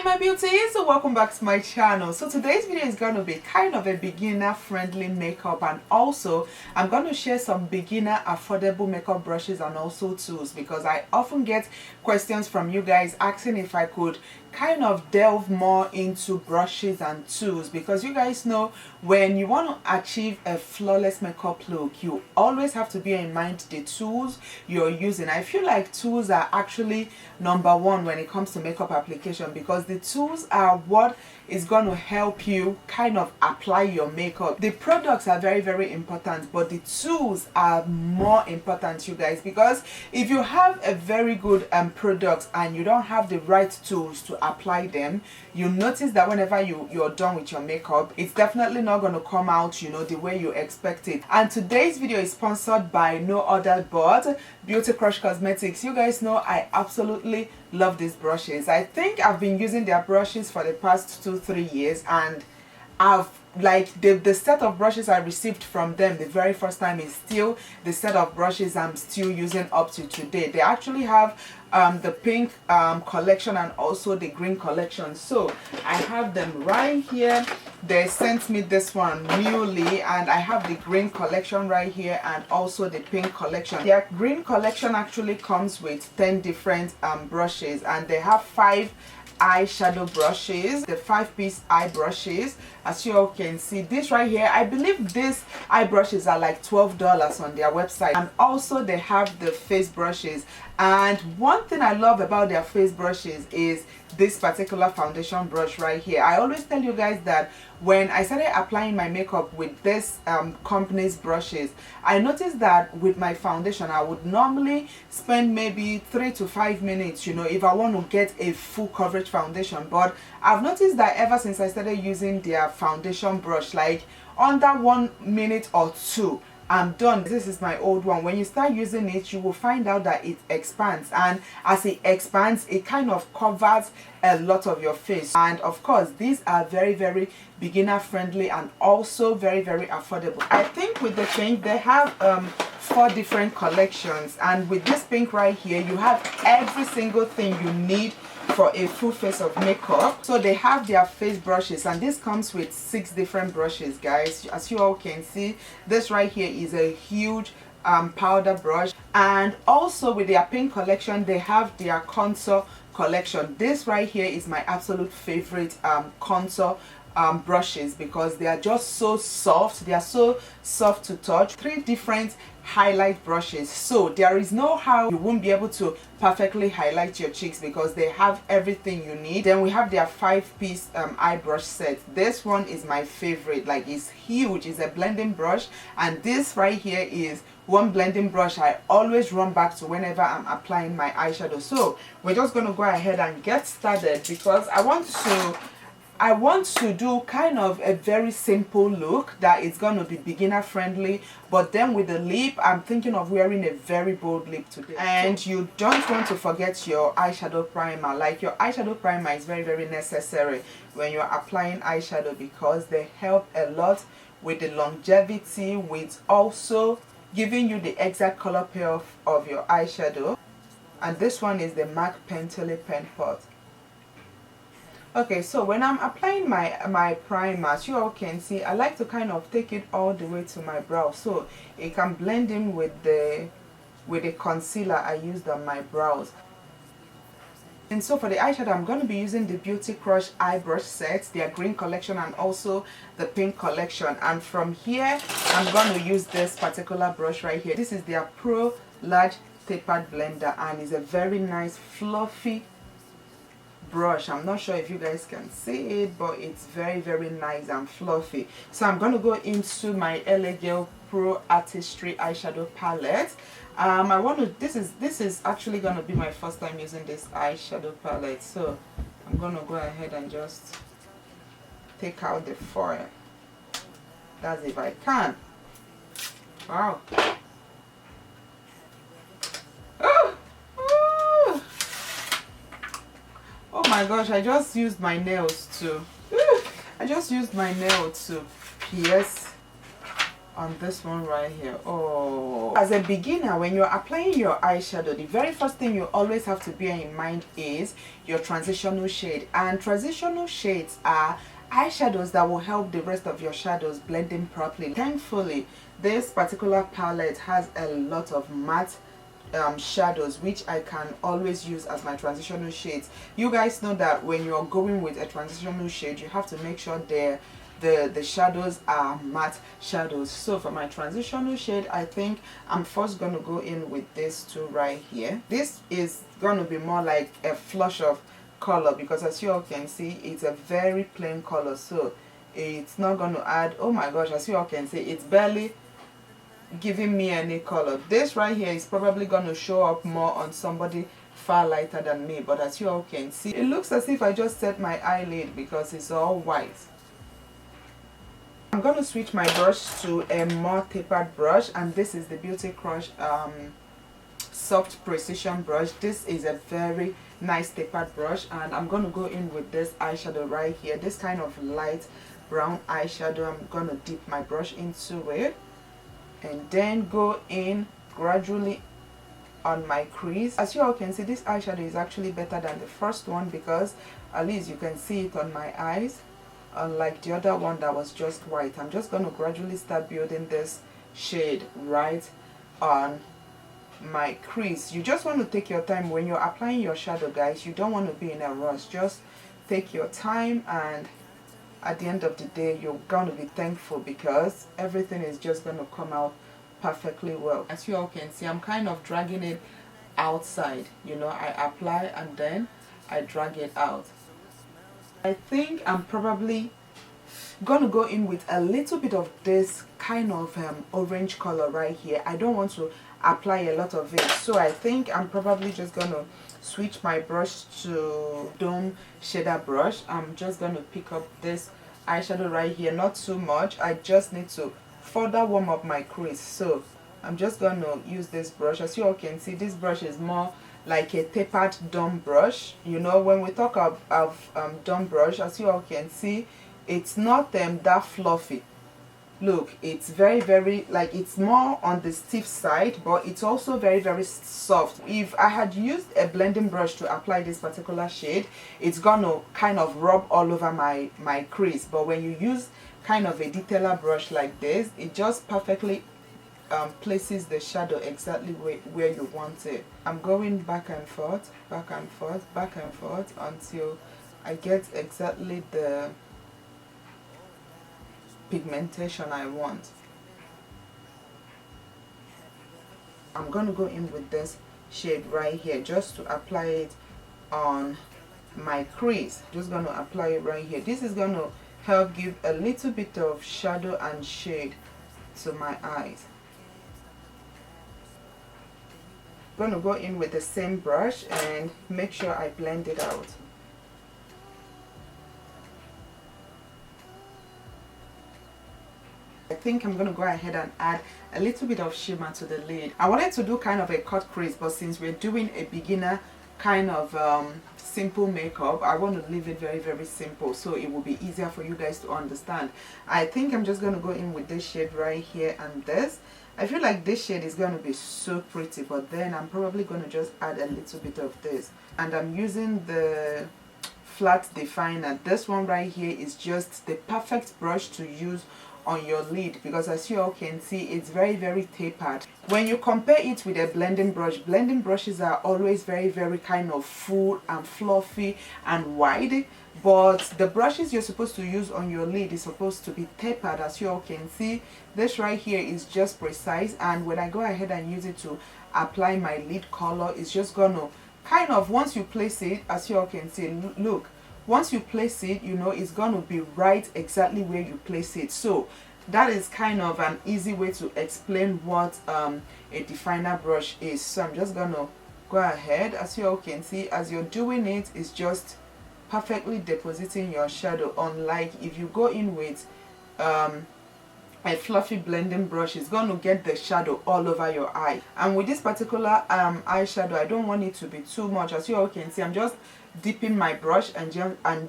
my beauties, so welcome back to my channel. So today's video is going to be kind of a beginner friendly makeup, and also I'm going to share some beginner affordable makeup brushes and also tools, because I often get questions from you guys asking if I could kind of delve more into brushes and tools, because you guys know when you want to achieve a flawless makeup look, you always have to bear in mind the tools you're using. I feel like tools are actually number one when it comes to makeup application, because the tools are what is going to help you kind of apply your makeup. The products are very, very important, but the tools are more important, you guys, because if you have a very good product and you don't have the right tools to apply them, you notice that whenever you're done with your makeup, it's definitely not going to come out, you know, the way you expect it. And today's video is sponsored by no other but Beauty Crush Cosmetics. You guys know I absolutely love these brushes. I think I've been using their brushes for the past 2-3 years, and I've like the set of brushes I received from them the very first time is still the set of brushes I'm still using up to today. They actually have the pink collection and also the green collection, so I have them right here. They sent me this one newly, and I have the green collection right here and also the pink collection. Their green collection actually comes with 10 different brushes, and they have 5 eyeshadow brushes, the 5-piece eye brushes. As you all can see, this right here, I believe these eye brushes are like $12 on their website. And also they have the face brushes, and one thing I love about their face brushes is this particular foundation brush right here. I always tell you guys that when I started applying my makeup with this company's brushes, I noticed that with my foundation I would normally spend maybe 3 to 5 minutes, you know, if I want to get a full coverage foundation. But I've noticed that ever since I started using their foundation brush, like under 1 minute or 2 I'm done. This is my old one. When you start using it, you will find out that it expands, and as it expands, it kind of covers a lot of your face. And of course, these are very, very beginner friendly and also very, very affordable. I think with the pink, they have 4 different collections, and with this pink right here, you have every single thing you need for a full face of makeup. So they have their face brushes, and this comes with 6 different brushes, guys. As you all can see, this right here is a huge powder brush. And also with their pink collection, they have their contour collection. This right here is my absolute favorite contour brushes, because they are just so soft. They are so soft to touch. 3 different highlight brushes, so there is no how you won't be able to perfectly highlight your cheeks, because they have everything you need. Then we have their 5-piece eye brush set. This one is my favorite. Like, it's huge. It's a blending brush, and this right here is one blending brush I always run back to whenever I'm applying my eyeshadow. So we're just going to go ahead and get started, because I want to do kind of a very simple look that is going to be beginner friendly, but then with the lip, I'm thinking of wearing a very bold lip today. And you don't want to forget your eyeshadow primer. Like, your eyeshadow primer is very, very necessary when you're applying eyeshadow, because they help a lot with the longevity, with also giving you the exact color payoff of your eyeshadow. And this one is the MAC Pentile Pen Pot. Okay, so when I'm applying my primer, as you all can see, I like to kind of take it all the way to my brow, so it can blend in with the concealer I used on my brows. And so for the eyeshadow, I'm going to be using the Beauty Crush eye brush set, their green collection and also the pink collection. And from here, I'm going to use this particular brush right here. This is their Pro Large Tapered Blender, and it's a very nice fluffy brush. I'm not sure if you guys can see it, but it's very, very nice and fluffy. So I'm going to go into my L.A Girl Pro Artistry eyeshadow palette. This is actually going to be my first time using this eyeshadow palette, so I'm going to go ahead and just take out the foil. That's if I can. Wow. Oh my gosh, I just used my nails to pierce on this one right here. Oh, as a beginner, when you're applying your eyeshadow, the very first thing you always have to bear in mind is your transitional shade. And transitional shades are eyeshadows that will help the rest of your shadows blend in properly. Thankfully, this particular palette has a lot of matte shadows, which I can always use as my transitional shades. You guys know that when you're going with a transitional shade, you have to make sure the shadows are matte shadows. So for my transitional shade, I think I'm first going to go in with this two right here. This is going to be more like a flush of color, because as you all can see, it's a very plain color, so it's not going to add, oh my gosh, as you all can see, it's barely giving me any color. This right here is probably going to show up more on somebody far lighter than me, but as you all can see, it looks as if I just set my eyelid because it's all white. I'm going to switch my brush to a more tapered brush, and this is the Beauty Crush soft precision brush. This is a very nice tapered brush, and I'm going to go in with this eyeshadow right here, this kind of light brown eyeshadow. I'm going to dip my brush into it and then go in gradually on my crease. As you all can see, this eyeshadow is actually better than the first one because at least you can see it on my eyes, unlike the other one that was just white. I'm just going to gradually start building this shade right on my crease. You just want to take your time when you're applying your shadow, guys. You don't want to be in a rush. Just take your time, and at the end of the day, you're going to be thankful because everything is just going to come out perfectly well. As you all can see, I'm kind of dragging it outside. You know, I apply and then I drag it out. I think I'm probably going to go in with a little bit of this kind of orange color right here. I don't want to apply a lot of it, so I think I'm probably just going to switch my brush to Dome shader brush. I'm just going to pick up this eyeshadow right here, not too much. I just need to further warm up my crease, so I'm just going to use this brush. As you all can see, this brush is more like a tapered dome brush. You know, when we talk of dome brush, as you all can see, it's not that fluffy. Look, it's very like, it's more on the stiff side, but it's also very soft. If I had used a blending brush to apply this particular shade, it's gonna kind of rub all over my crease. But when you use kind of a detailer brush like this, it just perfectly places the shadow exactly where you want it. I'm going back and forth until I get exactly the pigmentation I want. I'm going to go in with this shade right here just to apply it on my crease. Just going to apply it right here. This is going to help give a little bit of shadow and shade to my eyes. I'm going to go in with the same brush and make sure I blend it out. I think I'm going to go ahead and add a little bit of shimmer to the lid. I wanted to do kind of a cut crease, but since we're doing a beginner kind of simple makeup, I want to leave it very simple so it will be easier for you guys to understand. I think I'm just going to go in with this shade right here and this. I feel like this shade is going to be so pretty, but then I'm probably going to just add a little bit of this. And I'm using the flat definer. This one right here is just the perfect brush to use on your lid because as you all can see, it's very tapered. When you compare it with a blending blending brushes are always very kind of full and fluffy and wide, but the brushes you're supposed to use on your lid is supposed to be tapered. As you all can see, this right here is just precise, and when I go ahead and use it to apply my lid color, it's just gonna kind of, once you place it, as you all can see, look, once you place it, you know, it's going to be right exactly where you place it. So that is kind of an easy way to explain what a definer brush is. So I'm just going to go ahead, as you all can see, as you're doing it, it's just perfectly depositing your shadow, unlike if you go in with a fluffy blending brush, is going to get the shadow all over your eye. And with this particular eyeshadow, I don't want it to be too much. As you all can see, I'm just dipping my brush and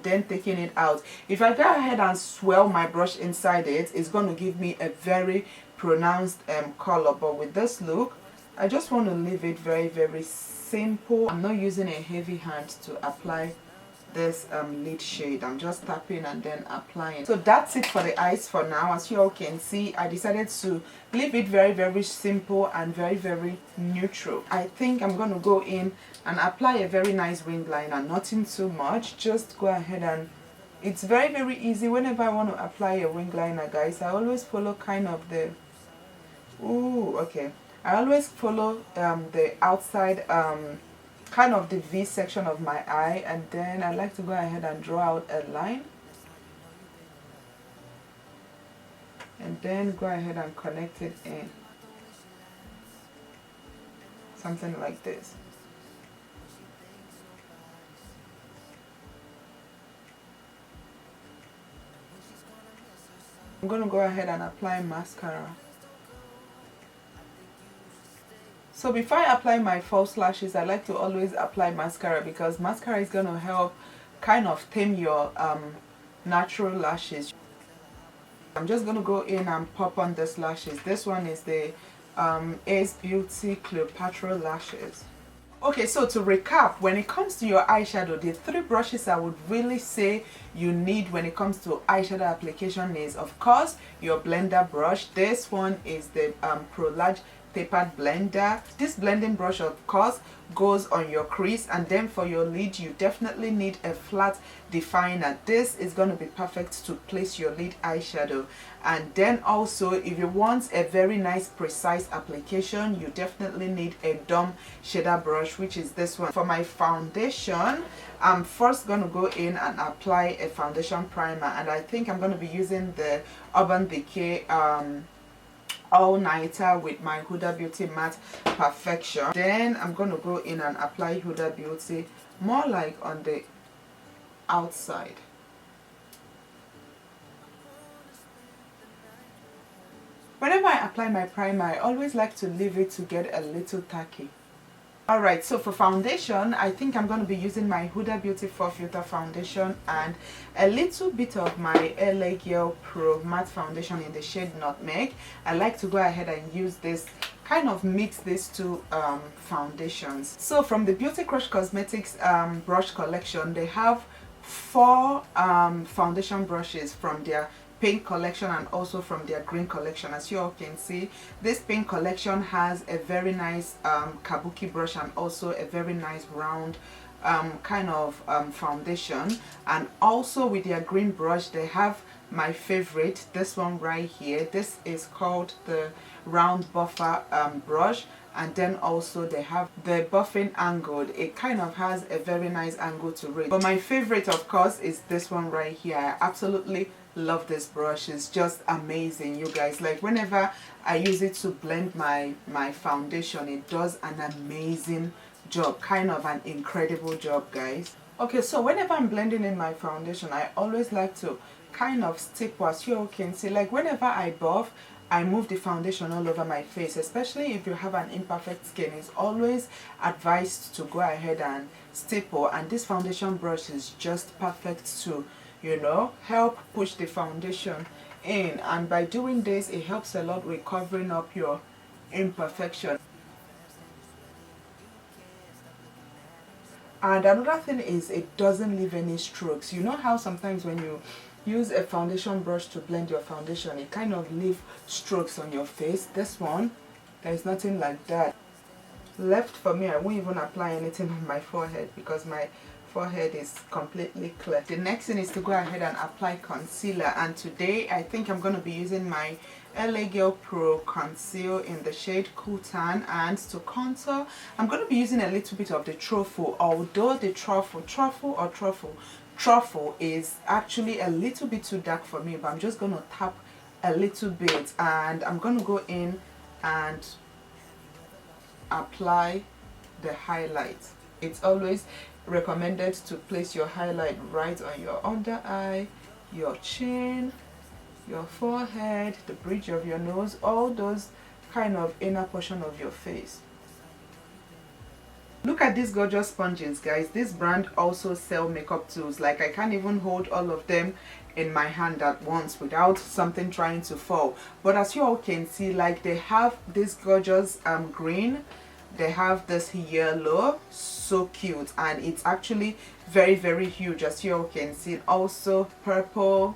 then taking it out. If I go ahead and swirl my brush inside it, it's going to give me a very pronounced color. But with this look, I just want to leave it very simple. I'm not using a heavy hand to apply this lid shade. I'm just tapping and then applying. So that's it for the eyes for now. As you all can see, I decided to leave it very simple and very neutral. I think I'm going to go in and apply a very nice wing liner. Nothing too much, just go ahead and it's very easy. Whenever I want to apply a wing liner, guys, I always follow kind of the I always follow the outside kind of the V section of my eye, and then I like to go ahead and draw out a line and then go ahead and connect it in, something like this. I'm going to go ahead and apply mascara. So before I apply my false lashes, I like to always apply mascara, because mascara is going to help kind of tame your natural lashes. I'm just going to go in and pop on these lashes. This one is the E.Y.E.S Beauty Cleopatra lashes. Okay, so to recap, when it comes to your eyeshadow, the 3 brushes I would really say you need when it comes to eyeshadow application is, of course, your blender brush. This one is the Pro Large tapered blender. This blending brush, of course, goes on your crease, and then for your lid you definitely need a flat definer. This is going to be perfect to place your lid eyeshadow. And then also, if you want a very nice precise application, you definitely need a dumb shader brush, which is this one. For my foundation, I'm first going to go in and apply a foundation primer, and I think I'm going to be using the Urban Decay all-nighter with my Hudah Beauty Matte Perfection. Then I'm going to go in and apply Hudah Beauty more like on the outside. Whenever I apply my primer, I always like to leave it to get a little tacky. Alright, so for foundation, I think I'm going to be using my Hudah Beauty 4 Filter Foundation and a little bit of my L.A Girl Pro Matte Foundation in the shade Nutmeg. I like to go ahead and use this, kind of mix these two foundations. So from the Beauty Crush Cosmetics brush collection, they have 4 foundation brushes from their pink collection and also from their green collection. As you all can see, this pink collection has a very nice kabuki brush and also a very nice round kind of foundation. And also with their green brush, they have my favorite, this one right here. This is called the round buffer brush, and then also they have the buffing angled. It kind of has a very nice angle to it, but my favorite, of course, is this one right here. I absolutely love this brush. It's just amazing, you guys. Like, whenever I use it to blend my foundation, it does an amazing job, kind of an incredible job, guys. Okay, so whenever I'm blending in my foundation, I always like to kind of stipple. As you all can see, like whenever I buff, I move the foundation all over my face. Especially if you have an imperfect skin, it's always advised to go ahead and stipple, and this foundation brush is just perfect to, you know, help push the foundation in. And by doing this, it helps a lot with covering up your imperfection. And another thing is, it doesn't leave any strokes. You know how sometimes when you use a foundation brush to blend your foundation, it kind of leaves strokes on your face? This one, there's nothing like that. Left for me, I won't even apply anything on my forehead because my forehead is completely clear. The next thing is to go ahead and apply concealer, and today I think I'm going to be using my L.A Girl Pro Conceal in the shade Cool Tan. And to contour, I'm going to be using a little bit of the truffle, although the truffle is actually a little bit too dark for me, but I'm just going to tap a little bit, and I'm going to go in and apply the highlight. It's always recommended to place your highlight right on your under eye, your chin, your forehead, the bridge of your nose, all those kind of inner portion of your face. Look at these gorgeous sponges, guys. This brand also sell makeup tools. Like, I can't even hold all of them in my hand at once without something trying to fall. But as you all can see, like, they have this gorgeous green, they have this yellow, so cute, and it's actually very, very huge, as you all can see. Also purple,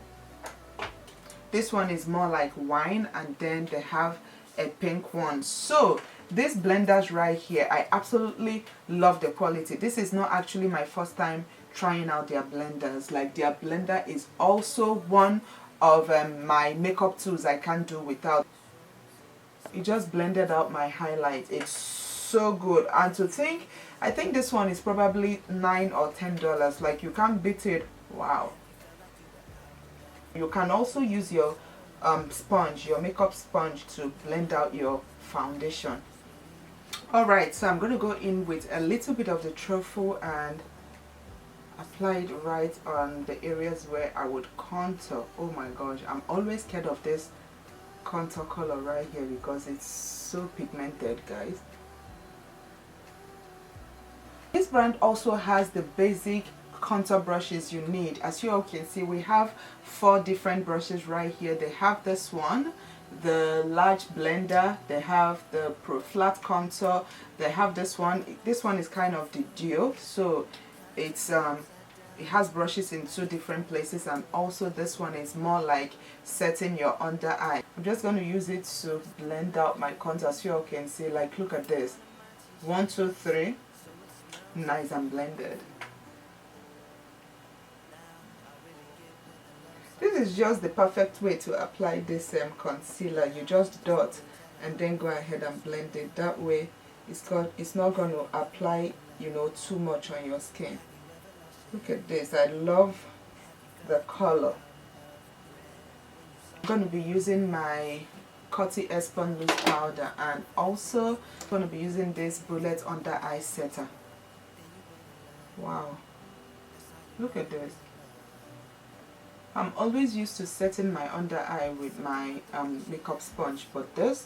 this one is more like wine, and then they have a pink one. So these blenders right here, I absolutely love the quality. This is not actually my first time trying out their blenders. Like, their blender is also one of my makeup tools I can't do without. It just blended out my highlight. It's so good. And to think, I think this one is probably $9 or $10. Like, you can't beat it. Wow. You can also use your sponge, your makeup sponge, to blend out your foundation. Alright, so I'm going to go in with a little bit of the truffle and apply it right on the areas where I would contour. Oh my gosh, I'm always scared of this contour color right here because it's so pigmented, guys. This brand also has the basic contour brushes you need. As you all can see, we have 4 different brushes right here. They have this one, the large blender, they have the pro flat contour, they have this one. This one is kind of the duo, so it's it has brushes in 2 different places, and also this one is more like setting your under eye. I'm just going to use it to blend out my contour. As you all can see, like, look at this, 1 2 3, nice and blended. This is just the perfect way to apply this concealer. You just dot and then go ahead and blend it. That way it's not going to apply, you know, too much on your skin. Look at this. I love the color. I'm going to be using my Coty Espon loose powder, and also I'm going to be using this bullet under eye setter. Wow, look at this. I'm always used to setting my under eye with my makeup sponge, but this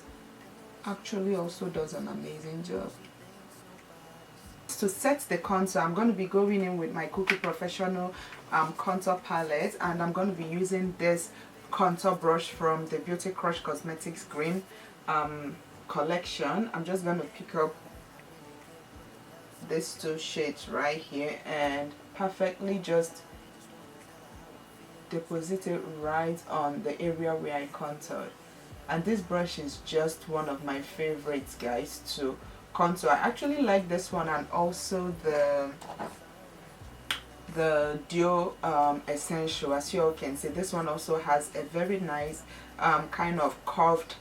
actually also does an amazing job. To set the contour, I'm going to be going in with my Cookie Professional contour palette, and I'm going to be using this contour brush from the Beauty Crush Cosmetics Green collection. I'm just going to pick up these 2 shades right here and perfectly just deposit it right on the area where I contoured. And this brush is just one of my favorites, guys, to contour. I actually like this one, and also the Duo Essential. As you all can see, this one also has a very nice kind of curved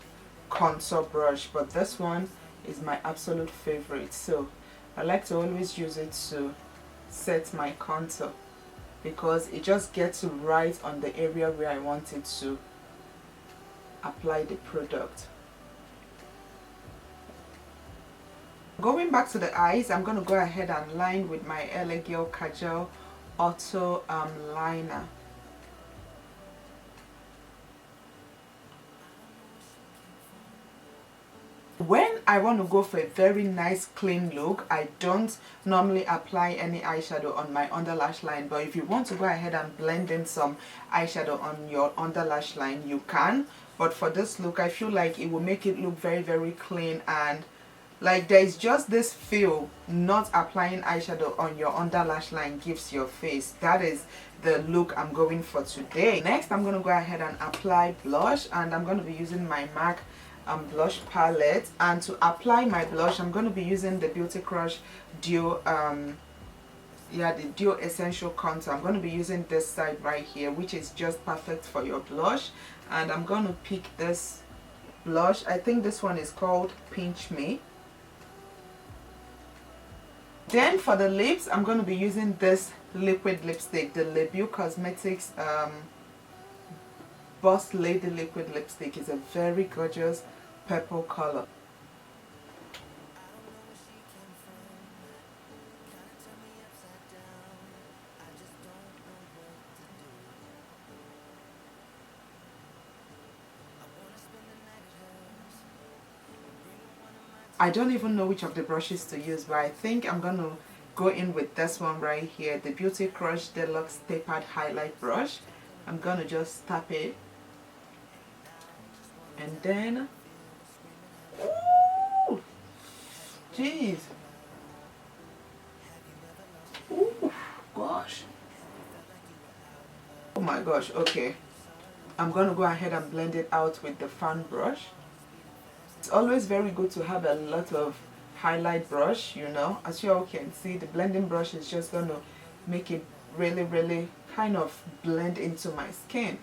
contour brush, but this one is my absolute favorite. So I like to always use it to set my contour, because it just gets right on the area where I want it to apply the product. Going back to the eyes, I'm going to go ahead and line with my L.A Girl Kajal Auto liner. When I want to go for a very nice clean look, I don't normally apply any eyeshadow on my under lash line, but if you want to go ahead and blend in some eyeshadow on your under lash line, you can. But for this look, I feel like it will make it look very, very clean, and like there is just this feel not applying eyeshadow on your under lash line gives your face. That is the look I'm going for today. Next, I'm going to go ahead and apply blush, and I'm going to be using my MAC blush palette. And to apply my blush, I'm going to be using the Beauty Crush Duo the Duo Essential Contour. I'm going to be using this side right here, which is just perfect for your blush. And I'm going to pick this blush. I think this one is called Pinch Me. Then for the lips, I'm going to be using this liquid lipstick, the E.Y.E.B.R.O.W Cosmetics Boss Lady Liquid Lipstick. Is a very gorgeous purple color. I don't even know which of the brushes to use, but I think I'm gonna go in with this one right here, the Beauty Crush Deluxe Tapered Highlight Brush. I'm gonna just tap it, and then, ooh, jeez, ooh, gosh, oh my gosh. Okay, I'm gonna go ahead and blend it out with the fan brush. It's always very good to have a lot of highlight brush, you know. As you all can see, the blending brush is just gonna make it really kind of blend into my skin.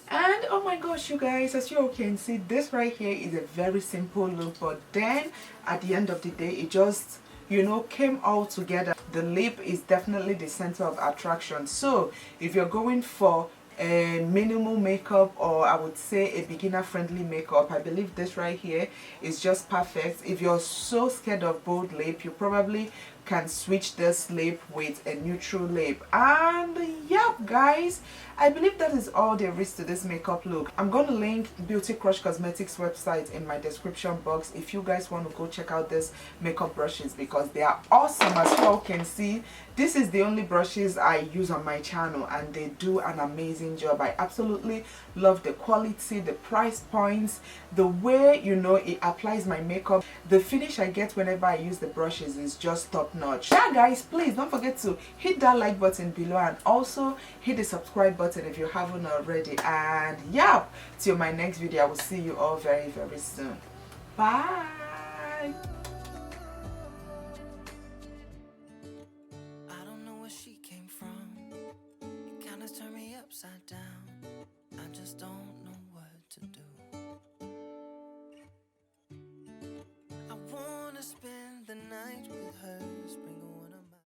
And oh my gosh, you guys, as you all can see, this right here is a very simple look, but then at the end of the day, it just, you know, came all together. The lip is definitely the center of attraction. So if you're going for a minimal makeup, or I would say a beginner friendly makeup, I believe this right here is just perfect. If you're so scared of bold lip, you probably can switch this lip with a neutral lip. And yeah, guys, I believe that is all there is to this makeup look. I'm going to link Beauty Crush Cosmetics website in my description box if you guys want to go check out this makeup brushes, because they are awesome. As you all can see, this is the only brushes I use on my channel, and they do an amazing job. I absolutely love the quality, the price points, the way, you know, it applies my makeup. The finish I get whenever I use the brushes is just top notch. Yeah, guys, please don't forget to hit that like button below, and also hit the subscribe button if you haven't already. And yeah, till my next video, I will see you all very soon. Bye.